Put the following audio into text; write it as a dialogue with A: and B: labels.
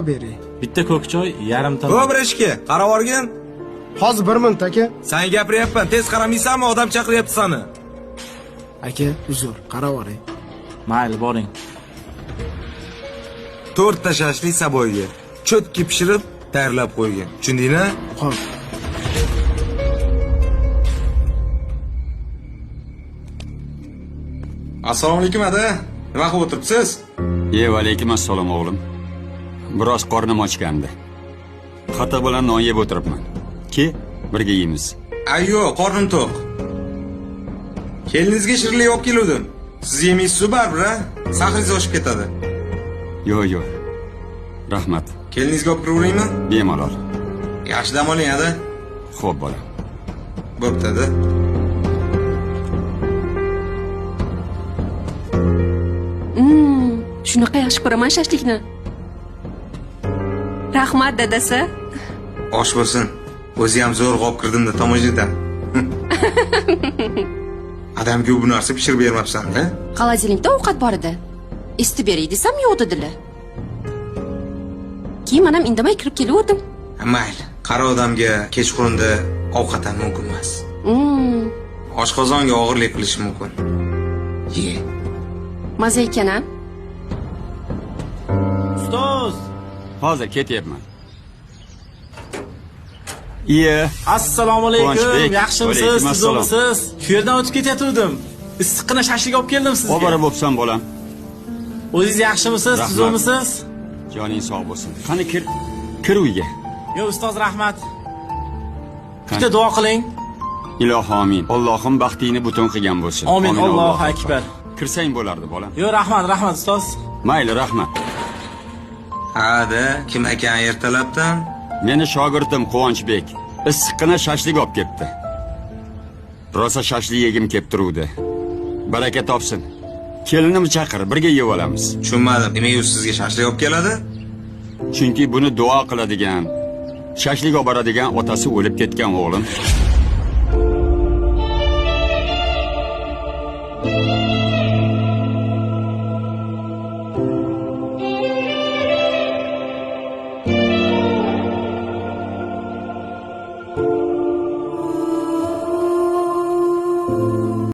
A: bering.
B: Bitta ko'k choy, yarimta.
C: Ko'p ishga, qarab olgin.
A: Hozir 1 minut aka.
C: Sen gapiryapman, tez qaramaysanmi? Odam chaqiryapti seni.
A: Aka, uzr, qarab oling.
B: Mayli, boring.
C: 4 ta shashlik saboyga cho'tki pishirib tayyorlab qo'ygan. Tushundingmi?
A: Xo'p.
C: Assalomu alaykum aka. Nima qilib o'tiribsiz?
D: Alaykum assalom o'g'lim. Biroz qornim ochgandi. Qatiq bilan non yeb o'tiribman. Ki, birga yeymiz.
C: Ayyo, qornim to'q. Keliningizga shirinlik olib keldim. Siz yemaysiz baribir, ha? Sahringiz oshib ketadi.
D: Yo'q. Rahmat.
C: Keliningizga olib kiraveraymi?
D: Bemalol.
C: Yaxshi dam oling, ada.
D: Xo'p, bolam.
C: Bo'pti-da.
E: Shunaqa yaxshi ko'raman shashlikni. Rahmat dadasi.
C: Osh bo'lsin. O'zi ham zo'r olib kirdim-da tomoshadan. Adamga bu narsa pishirib bermabsan-da?
E: Xolodilnikda ovqat bor edi. Isitib beray desam yo'q dedilar. Keyin men ham indamay kirib kelaverdim.
C: Mayli, qari odamga kechqurunda ovqat ham mumkin emas. Oshqozonga og'irlik qilishi mumkin. Ye.
E: Maza ekan-a?
B: Ustoz.
D: Hozir ketyapman.
B: Assalomu alaykum.
D: Quvonchbek.
B: Yaxshimisiz?
D: Alaykum
B: Siz
D: assalom.
B: o'misiz? Shu yerdan o'tib ketayotgandim. Issiqqina shashlik olib keldim sizga.
D: Oborib bo'psan, bolam.
B: O'zingiz yaxshimisiz? Siz
D: Rahmat.
B: o'misiz?
D: Joning sog' bo'lsin. Qani kir uyga.
B: Yo, ustoz rahmat. Bitta duo qiling.
D: Ilohi amin. Allohim baxtingni butun qilgan bo'lsin.
B: Amin. Allohu
D: Allohu
B: akbar.
D: Kirsang bo'lardi, bolam.
B: Yo, rahmat ustoz.
D: Mayli, rahmat.
C: Ha-da, kim ekan ertalabdan?
D: Meni shogirdim Quvonchbek. Issiqqina shashlik olib kelibdi. Rosa shashlik yegim kelib turuvdi. Baraka topsin. Kelinimni chaqir, birga yeb olamiz.
C: Tushunmadim. Nimaga u sizga shashlik olib keladi?
D: Chunki buni duo qiladigan, shashlik olib boradigan otasi o'lib ketgan o'g'lim.